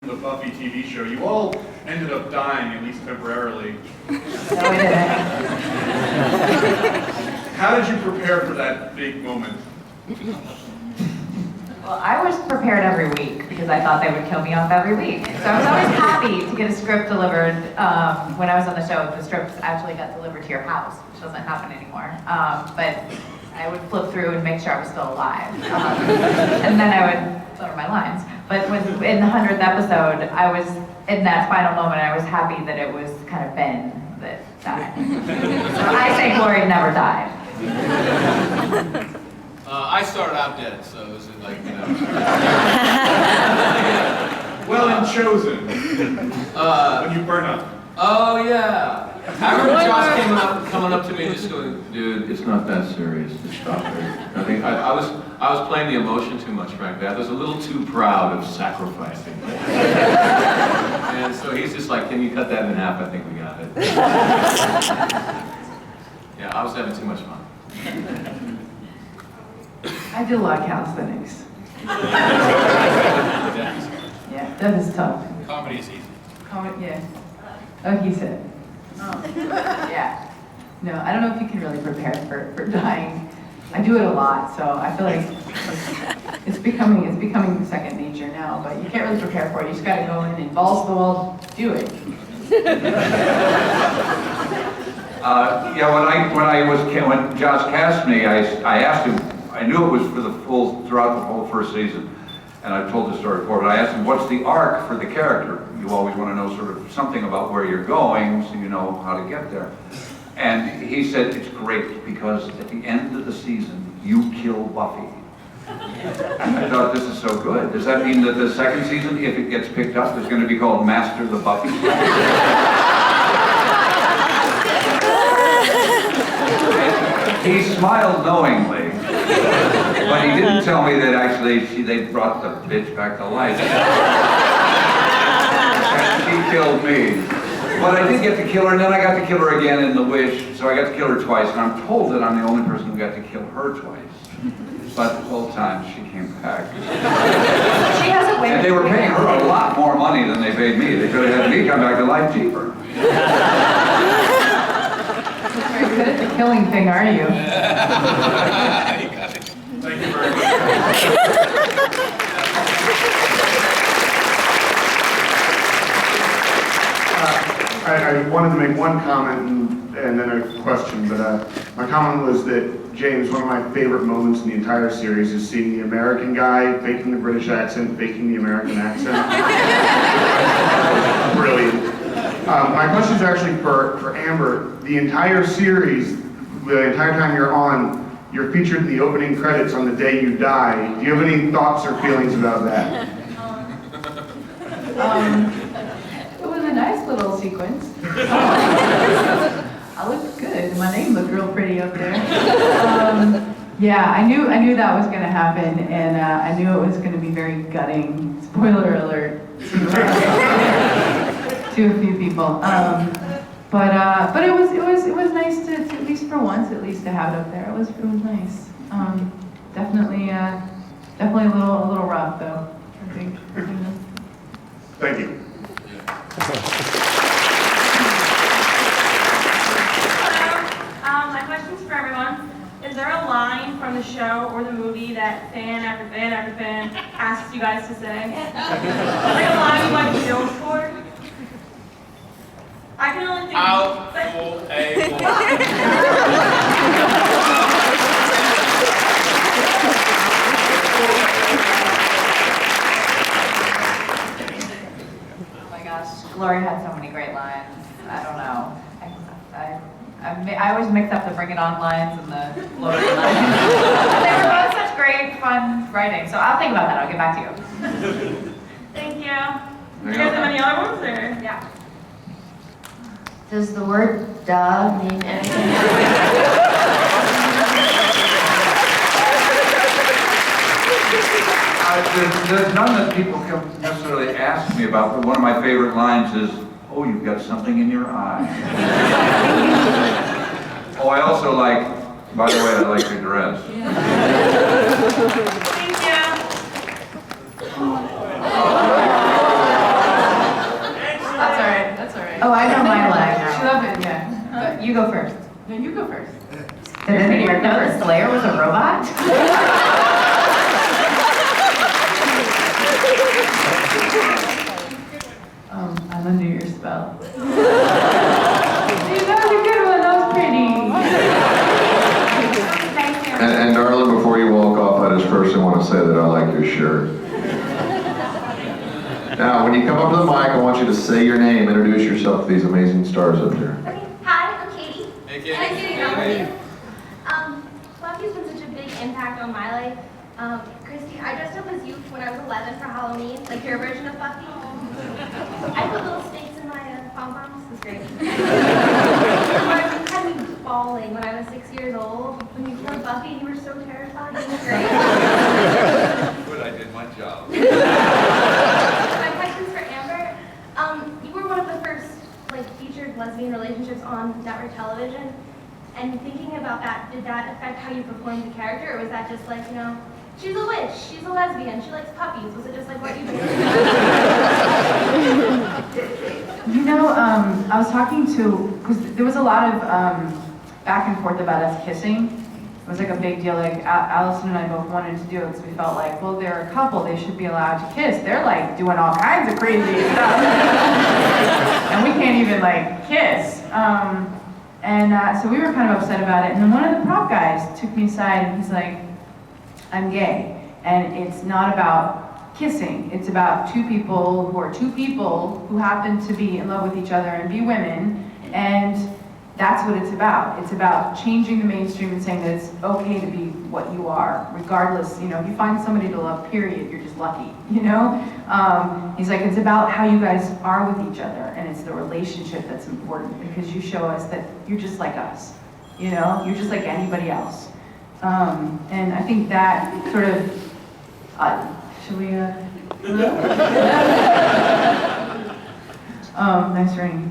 The Buffy TV show, you all ended up dying, at least temporarily. No, we didn't. How did you prepare for that big moment? Well, I was prepared every week because I thought they would kill me off every week. So I was always happy to get a script delivered. When I was on the show, the scripts actually got delivered to your house, which doesn't happen anymore. But I would flip through and make sure I was still alive. And then I would deliver my lines. But in the 100th episode, I was, in that final moment, I was happy that it was kind of Ben that died. So I say Glory never died. I started out dead, so it was like, you know. Well, in Chosen, when you burn up. Oh, yeah. I remember Josh coming up to me and just going, dude, it's not that serious. Just stop it. I think I was playing the emotion too much, frankly. I was a little too proud of sacrificing. And so he's just like, can you cut that in half? I think we got it. Yeah, I was having too much fun. I did a lot of calisthenics. Yeah, that is tough. Comedy is easy. Yeah. Oh, he said. Oh. Yeah. No, I don't know if you can really prepare for dying. I do it a lot, so I feel like it's becoming second nature now. But you can't really prepare for it. You just got to go in and balls to the wall, do it. Yeah, when Josh cast me, I asked him. I knew it was for throughout the whole first season, and I've told the story before. But I asked him, "What's the arc for the character? You always want to know sort of something about where you're going, so you know how to get there." And he said, "It's great because at the end of the season, you kill Buffy." And I thought, this is so good. Does that mean that the second season, if it gets picked up, is going to be called Master the Buffy? He smiled knowingly, but he didn't tell me that actually they brought the bitch back to life. And she killed me. But I did get to kill her, and then I got to kill her again in The Wish, so I got to kill her twice, and I'm told that I'm the only person who got to kill her twice. But both times she came back. She has a way. And they were paying her a lot more money than they paid me. They could have had me come back to life cheaper. Very good at the killing thing, are you? Thank you very much. I wanted to make one comment and then a question, but my comment was that, James, one of my favorite moments in the entire series is seeing the American guy faking the British accent, faking the American accent. Brilliant. My question is actually for Amber. The entire series, the entire time you're on, you're featured in the opening credits on the day you die. Do you have any thoughts or feelings about that? It was a nice little sequence. I looked good. My name looked real pretty up there. Yeah, I knew that was going to happen, and I knew it was going to be very gutting. Spoiler alert to a few people. But it was nice to at least for once at least to have it up there. It was nice. Definitely a little rough though. I think. Thank you. My question's for everyone. Is there a line from the show or the movie that fan after fan after fan asks you guys to say? Like a line you might be known for? I can only think Oh my gosh, Glory had so many great lines. I don't know. I always mix up the Bring It On lines and the Glory lines. They were both such great, fun writing. So I'll think about that. I'll get back to you. Thank you. Do you guys have any other ones? Or? Yeah. Does the word duh mean anything? There's none that people can necessarily ask me about, but one of my favorite lines is, "Oh, you've got something in your eye." Oh, I also like, by the way, I like your dress. Thank you. Oh, I know my line now. She loved it, yeah. But you go first. No, you go first. Did anybody know that Slayer was a robot? I'm under your spell. Hey, that was a good one. That was pretty. And darling, before you walk off, I just first want to say that I like your shirt. Now, when you come up to the mic, I want you to say your name, introduce yourself to these amazing stars up here. Okay, hi, I'm Katie. Hey, Katie. Hi, Katie. How are you? Buffy's been such a big impact on my life. Kristy, I dressed up as you when I was 11 for Halloween, like your version of Buffy. I put little snakes in my pom-poms. It was great. Martin had me bawling when I was 6 years old. When you killed Buffy, you were so terrified. It was great. Good, I did my job. My question's for Amber. You were one of the first featured lesbian relationships on network television. And thinking about that, did that affect how you performed the character, or was that just she's a witch, she's a lesbian, she likes puppies? Was it just what you do? I was talking to, because there was a lot of back and forth about us kissing. It was a big deal. Allison and I both wanted to do it because we felt well, they're a couple, they should be allowed to kiss. They're doing all kinds of crazy stuff. And we can't even kiss. So we were kind of upset about it. And then one of the prop guys took me aside and he's like, I'm gay. And it's not about kissing. It's about two people who happen to be in love with each other and be women. And that's what it's about. It's about changing the mainstream and saying that it's okay to be what you are, regardless, if you find somebody to love, period, you're just lucky, He's like, it's about how you guys are with each other, and it's the relationship that's important, because you show us that you're just like us, you're just like anybody else. And I think that sort of, should we, nice ring.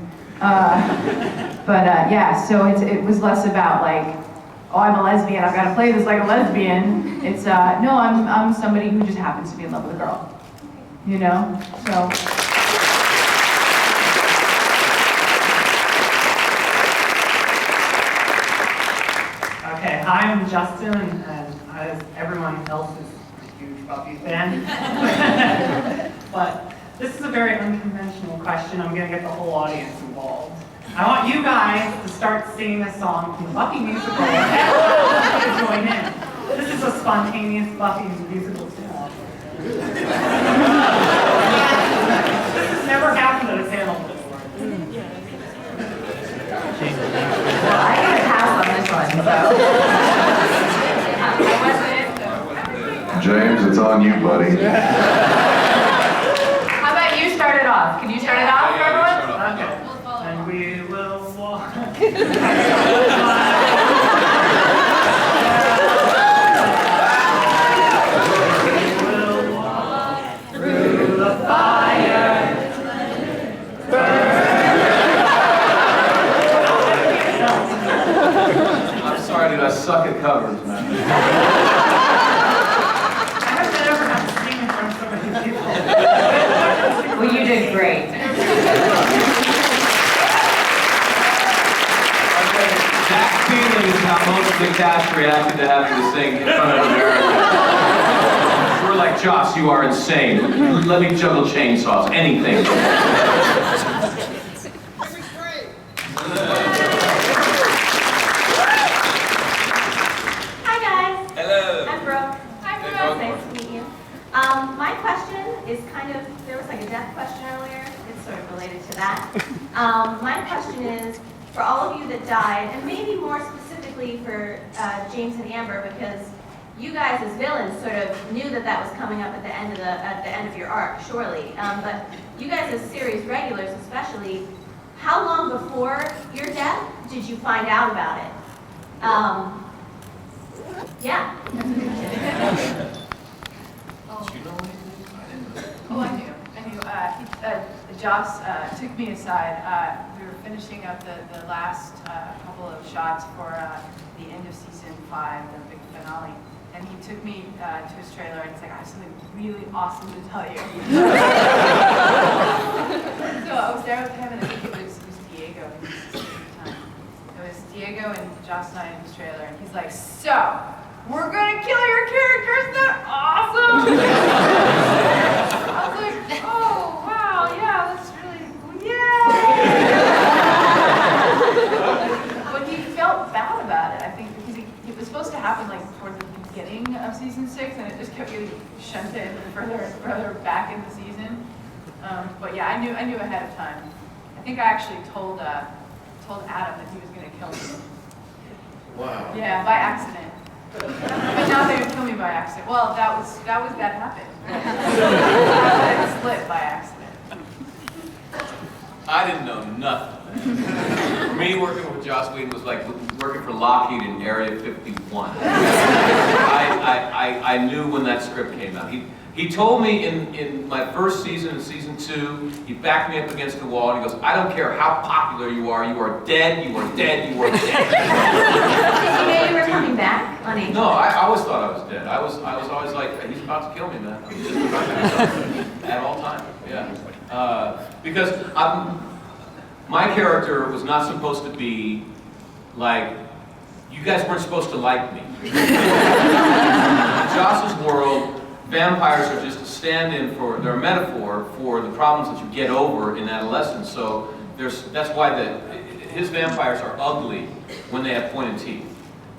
So it was less about oh, I'm a lesbian, I've got to play this like a lesbian. It's, no, I'm somebody who just happens to be in love with a girl, so. Okay, hi, I'm Justin, and as everyone else is a huge Buffy fan. But this is a very unconventional question. I'm going to get the whole audience involved. I want you guys to start singing a song from the Buffy musical, and everyone to join in. This is a spontaneous Buffy musical song. This has never happened at a panel before. Well, I get a pass on this one, so. James, it's on you, buddy. How about you start it off? Can you start it off for everyone? Okay. And we will walk. Through the fire. I'm sorry, dude, I suck at covers, man. I haven't ever had to sing in front of so many people. Well, you did great. That feeling is how most of the cast reacted to having to sing in front of Americans. We're like, Joss, you are insane. Let me juggle chainsaws, anything. Hi guys. Hello. I'm Brooke. Hi Brooke. Nice to meet you. My question is there was a death question earlier. It's sort of related to that. My question is, for all of you that died, and maybe more specifically for James and Amber, because you guys as villains sort of knew that was coming up at the end of your arc, surely. But you guys as series regulars, especially, how long before your death did you find out about it? Yeah. Oh, I knew. Joss took me aside. We were finishing up the last couple of shots for the end of season 5, the big finale. And he took me to his trailer and he's like, I have something really awesome to tell you. So I was there with him, and I think it was go in Josh and I in this trailer, and he's like, so, we're gonna kill your character, isn't that awesome? I was like, oh, wow, yeah, that's really, yay! But he felt bad about it, I think, because it was supposed to happen like towards the beginning of season 6, and it just kept getting shunted further and further back in the season. But yeah, I knew ahead of time. I think I actually told Adam that he was going to kill me. Wow. Yeah, by accident. But now they would kill me by accident. Well, that happened. It slipped by accident. I didn't know nothing. For me, working with Joss Whedon was like working for Lockheed in Area 51. I knew when that script came out. He told me in my first season, in season 2, he backed me up against the wall and he goes, I don't care how popular you are dead, you are dead, you are dead. Did you know you were coming back on Angel? No, I always thought I was dead. I was always like, he's about to kill me, man. I'm just about to kill him at all times. Yeah. Because my character was not supposed to be like, you guys weren't supposed to like me. In Joss's world, vampires are just a stand-in for, they're a metaphor for the problems that you get over in adolescence. So that's why his vampires are ugly when they have pointed teeth.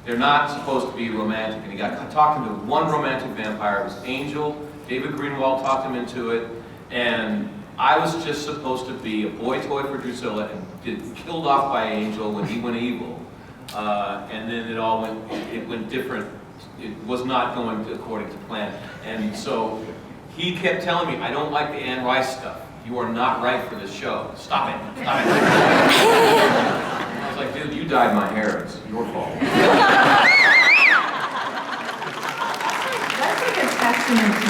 They're not supposed to be romantic. And he got talked into one romantic vampire. It was Angel. David Greenwald talked him into it. And I was just supposed to be a boy toy for Drusilla and killed off by Angel when he went evil. And then it went different. It was not going according to plan. And so he kept telling me, I don't like the Anne Rice stuff. You are not right for this show. Stop it. Stop it. I was like, dude, you dyed my hair. It's your fault. That's like a testament to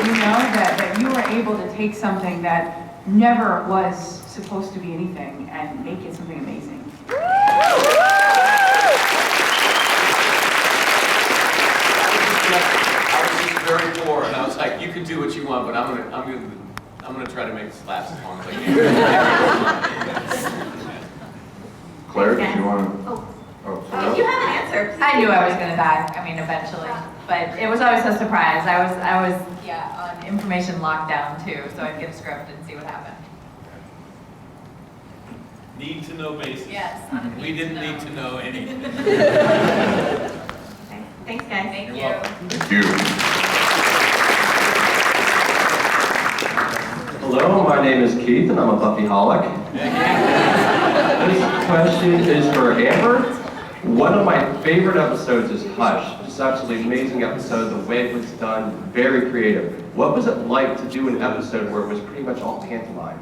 you know, that you were able to take something that never was supposed to be anything and make it something amazing. I was just very poor, and I was like, you can do what you want, but I'm gonna try to make this last as long as I can. Claire, did you want to? You have an answer. I knew I was gonna die, I mean, eventually, but it was always a surprise. I was on information lockdown too, so I'd get a script and see what happened. Need to know basis. Yes. We didn't need to know anything. Okay. Thanks, guys. Thank You're you. welcome. Thank you. Hello, my name is Keith, and I'm a Buffy holic. This question is for Amber. One of my favorite episodes is Hush. It's absolutely amazing episode. The way it was done, very creative. What was it like to do an episode where it was pretty much all pantomime?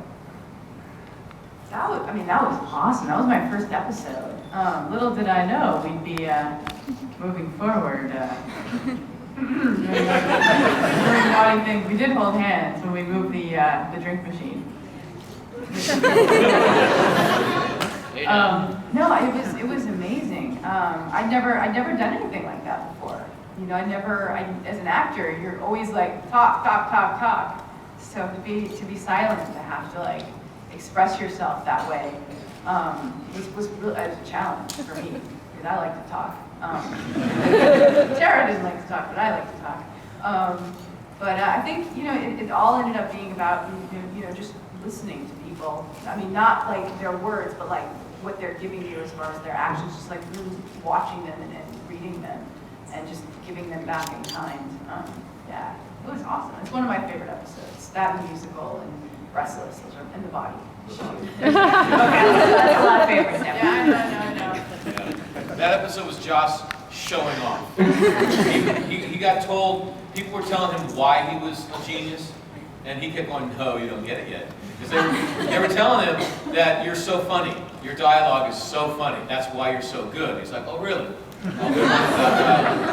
That was awesome. That was my first episode. Little did I know we'd be moving forward. Doing naughty things. We did hold hands when we moved the drink machine. No, it was amazing. I'd never done anything like that before. You know, as an actor, you're always like talk. So to be silent, to have to like express yourself that way was really a challenge for me because I like to talk. Tara didn't like to talk, but I like to talk. But I think it all ended up being about just listening to people. I mean, not like their words, but like what they're giving you as far as their actions. Just like really watching them and reading them, and just giving them back in kind. Yeah, it was awesome. It's one of my favorite episodes. That and the musical and Restless and The Body. Okay, that's a lot of favorites now. Yeah, I know. That episode was Joss showing off. He got told, people were telling him why he was a genius, and he kept going, no, you don't get it yet. Because they were telling him that you're so funny, your dialogue is so funny, that's why you're so good. He's like, oh really? I'll do one without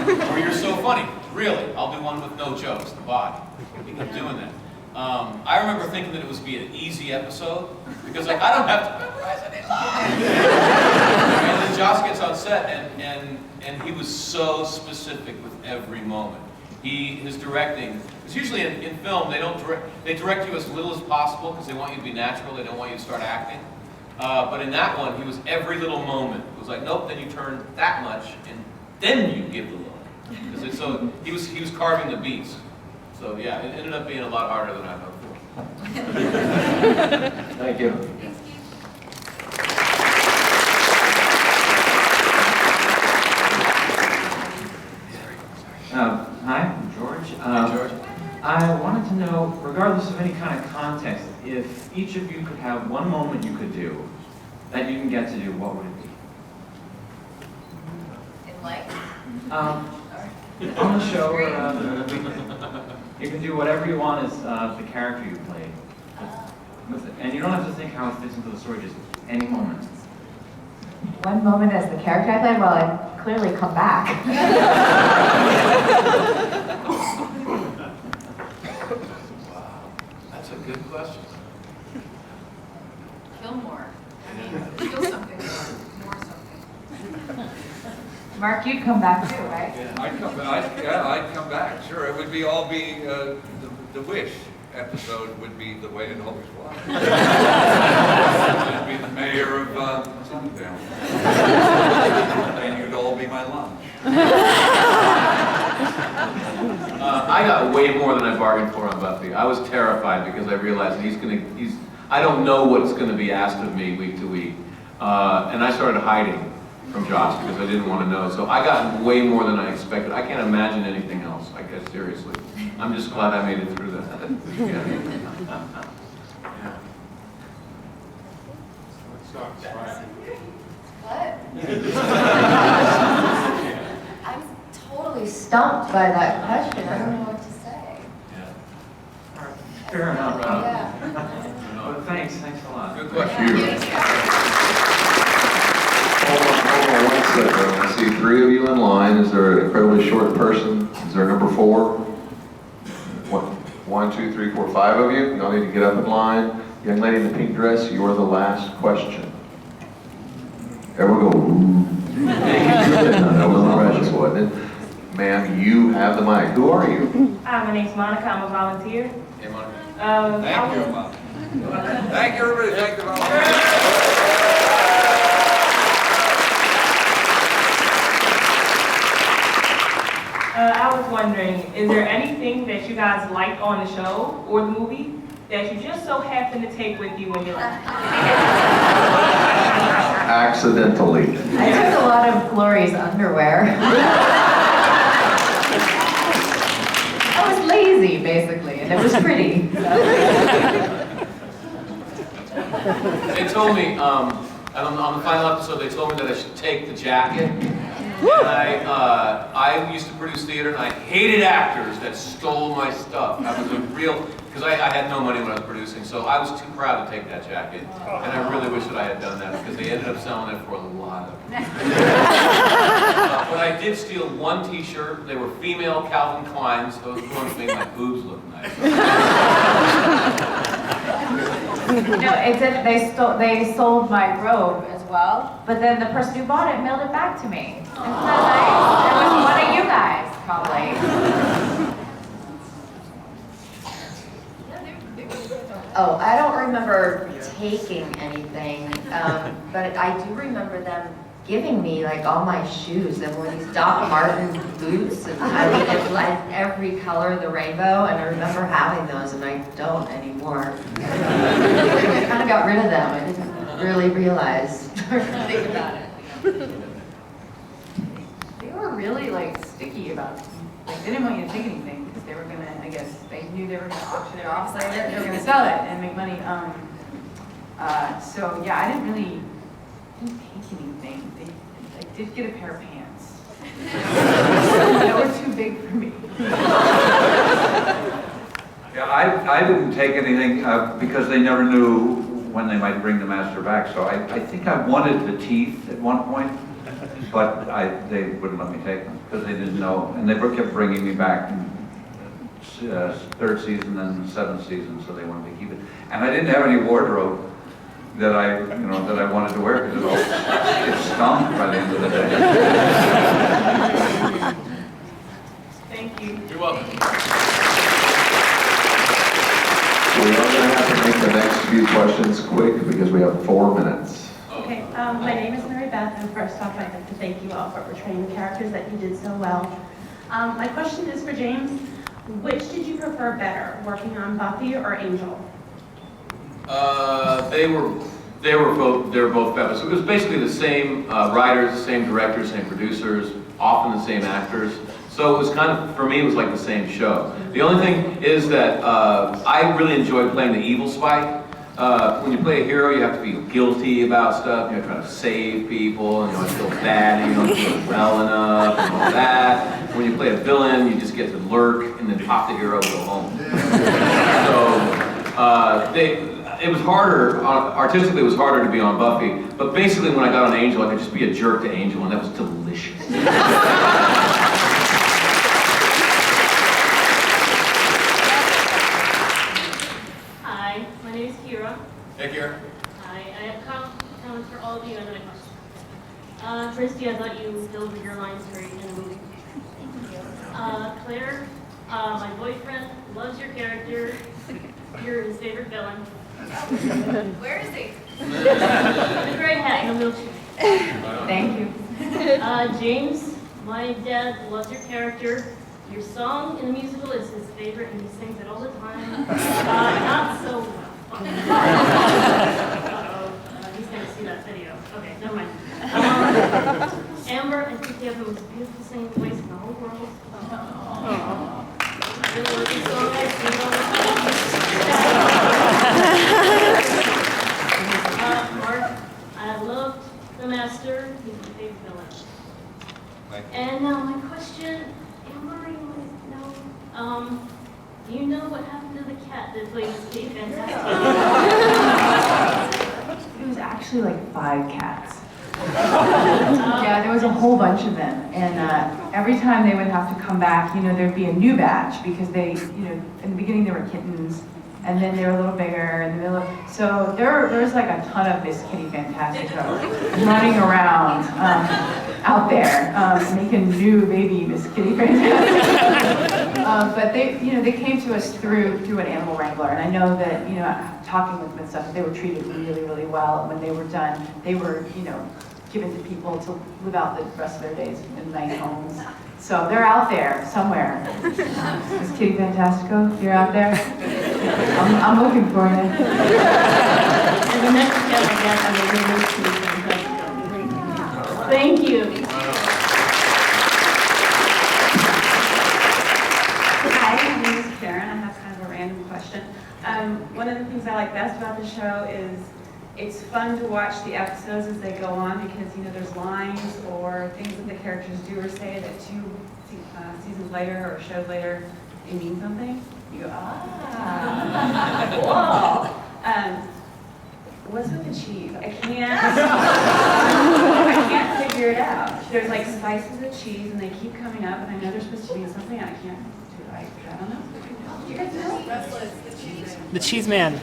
dialogue. Or you're so funny, really? I'll do one with no jokes, The Body. He kept doing that. I remember thinking that it was be an easy episode, because like, I don't have to memorize any lines. And then Joss gets on set, and he was so specific with every moment. His directing, because usually in film, they direct you as little as possible, because they want you to be natural, they don't want you to start acting. But in that one, he was every little moment. It was like, nope, then you turn that much, and then you give the look. So he was carving the beats. So yeah, it ended up being a lot harder than I hoped for. Thank you. Hi, I'm George. Hey, George. I wanted to know, regardless of any kind of context, if each of you could have one moment you could do that you can get to do, what would it be? In life? On the show or the movie. You can do whatever you want as the character you played. And you don't have to think how it fits into the story, just any moment. One moment as the character I played, well, I clearly come back. That's a good question. Kill more. I mean, kill something more something. Mark, you'd come back too, right? I'd come back, sure. It would be the Wish episode would be the way it always was. I'd be the mayor of Souvenirs. And you'd all be my lunch. I got way more than I bargained for on Buffy. I was terrified because I realized I don't know what's gonna be asked of me week to week. And I started hiding from Josh because I didn't want to know. So I got way more than I expected. I can't imagine anything else, I guess, seriously. I'm just glad I made it through that. Yeah. What? I'm totally stumped by that question. I don't know what to say. Fair enough. Yeah. Well, thanks a lot. Good question. Hold on 1 second. I see 3 of you in line. Is there an incredibly short person? Is there number 4? 1, 2, 3, 4, 5 of you. Y'all need to get up in line. Young lady in the pink dress, you are the last question. There we go. No, that wasn't precious, wasn't it? Ma'am, you have the mic. Who are you? Hi, my name's Monica. I'm a volunteer. Hey, Monica. Thank you, Mom. Thank you, everybody. Thank you, Mom. I was wondering, is there anything that you guys liked on the show or the movie that you just so happen to take with you when you left? Accidentally. I took a lot of Glory's underwear. I was lazy, basically, and it was pretty. They told me, on the final episode, they told me that I should take the jacket. And I used to produce theater, and I hated actors that stole my stuff. That was a real, because I had no money when I was producing, so I was too proud to take that jacket. And I really wish that I had done that, because they ended up selling it for a lot of money. But I did steal one t-shirt. They were female Calvin Kleins. Those ones made my boobs look nice. No, it did. They sold my robe as well, but then the person who bought it mailed it back to me. Isn't that nice? It was one of you guys, probably. Oh, I don't remember taking anything, but I do remember them giving me like all my shoes. There were these Doc Marten boots, and I mean, it like every color of the rainbow, and I remember having those, and I don't anymore. I kind of got rid of them. I didn't really realize or think about it. They were really like sticky about it. Like they didn't want you to take anything because they were gonna, I guess, they knew they were gonna auction it off later. They were gonna sell it and make money. So yeah, I didn't take anything. I did get a pair of pants. They were too big for me. Yeah, I didn't take anything because they never knew when they might bring the master back. So I think I wanted the teeth at one point, but they wouldn't let me take them because they didn't know. And they kept bringing me back in 3rd season and 7th season, so they wanted to keep it. And I didn't have any wardrobe that I wanted to wear because it stunk by the end of the day. Thank you. You're welcome. We are going to have to make the next few questions quick because we have 4 minutes. Okay, my name is Mary Beth, and first off, I'd like to thank you all for portraying the characters that you did so well. My question is for James. Which did you prefer better, working on Buffy or Angel? They were both better. So it was basically the same writers, the same directors, same producers, often the same actors. So it was kind of, for me, it was like the same show. The only thing is that I really enjoyed playing the evil Spike. When you play a hero, you have to feel guilty about stuff. You know, trying to save people, and I feel bad, and you don't feel well enough, and all that. When you play a villain, you just get to lurk and then pop the hero and go home. So it was harder, artistically it was harder to be on Buffy, but basically when I got on Angel, I could just be a jerk to Angel, and that was delicious. Hi, my name is Kira. Hey, Kira. Hi, I have comments for all of you and then a question. Kristy, I thought you delivered your lines great in the movie. Claire, my boyfriend, loves your character. You're his favorite villain. Where is he? The gray hat in the wheelchair. Thank you. James, my dad loves your character. Your song in the musical is his favorite, and he sings it all the time. Not so well. He's going to see that video. Okay, never mind. Amber, I think you have the most beautiful singing voice in the whole world. I really love your song. I sing it all the time. Mark, I loved the Master. He's my favorite villain. And now my question, Amber, you want to know, do you know what happened to the cat that plays Kate Fantastico? It was actually like 5 cats. Yeah, there was a whole bunch of them, and every time they would have to come back, you know, there'd be a new batch because they, you know, in the beginning they were kittens, and then they were a little bigger, and they were, so there's like a ton of Miss Kitty Fantastico running around out there, making new baby Miss Kitty Fantastico. But they, you know, they came to us through an animal wrangler, and I know that, you know, talking with them and stuff, they were treated really, really well. And when they were done, they were, you know, given to people to live out the rest of their days in nice homes. So they're out there somewhere. Miss Kitty Fantastico, you're out there? I'm looking for you. And the next cat I got, I'm going to Kitty Fantastico. Thank you. Hi, my name is Karen. I have kind of a random question. One of the things I like best about the show is it's fun to watch the episodes as they go on because, you know, there's lines or things that the characters do or say that 2 seasons later or shows later, they mean something. You go, whoa. What's with the cheese? I can't figure it out. There's like slices of cheese and they keep coming up, and I know they're supposed to mean something, and I can't do it. I don't know. Do you guys know? The cheese man.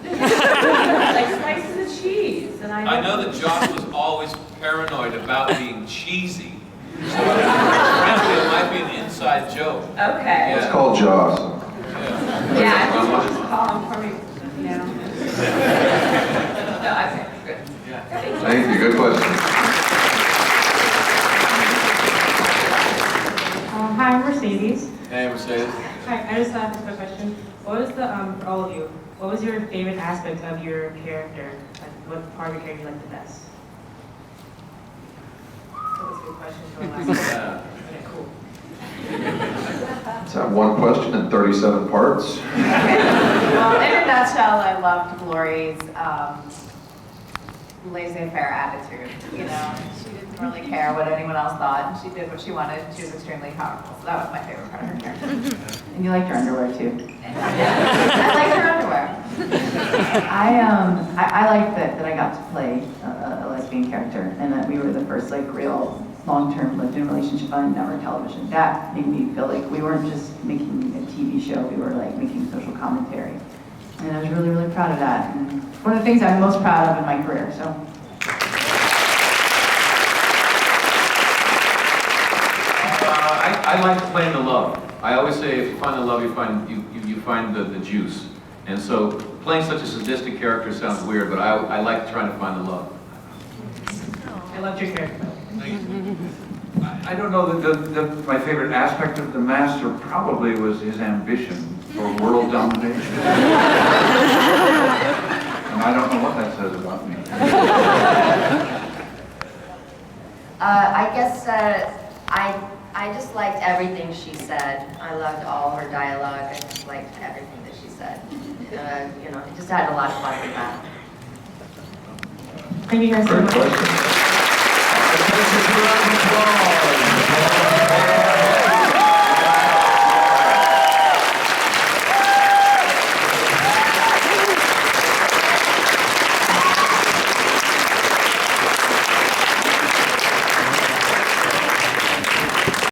Like slices of cheese, and I know that Josh was always paranoid about being cheesy. So frankly, it might be an inside joke. Okay. It's called Jaws. Yeah, I just want to call him for me, you know. No, okay, good. Thank you, good question. Hi, I'm Mercedes. Hey, Mercedes. Hi, I just have a quick question. What was the, for all of you, what was your favorite aspect of your character? Like, what part of your character you liked the best? That was a good question. So I last Okay, cool. Is that one question in 37 parts? Well, in a nutshell, I loved Glory's laissez-faire attitude. You know, she didn't really care what anyone else thought, and she did what she wanted. She was extremely powerful, so that was my favorite part of her character. And you liked her underwear too. I liked her underwear. I liked that I got to play a lesbian character, and that we were the first like real long-term lesbian relationship on network television. That made me feel like we weren't just making a TV show, we were like making social commentary. And I was really, really proud of that. And it's one of the things I'm most proud of in my career, so. I like playing the love. I always say if you find the love, you find the juice. And so playing such a sadistic character sounds weird, but I like trying to find the love. I loved your character. I don't know that my favorite aspect of the master probably was his ambition for world domination. And I don't know what that says about me. I guess I just liked everything she said. I loved all her dialogue. I just liked everything that she said. You know, I just had a lot of fun with that. Thank you guys so Great much. question. Let's take a round of applause.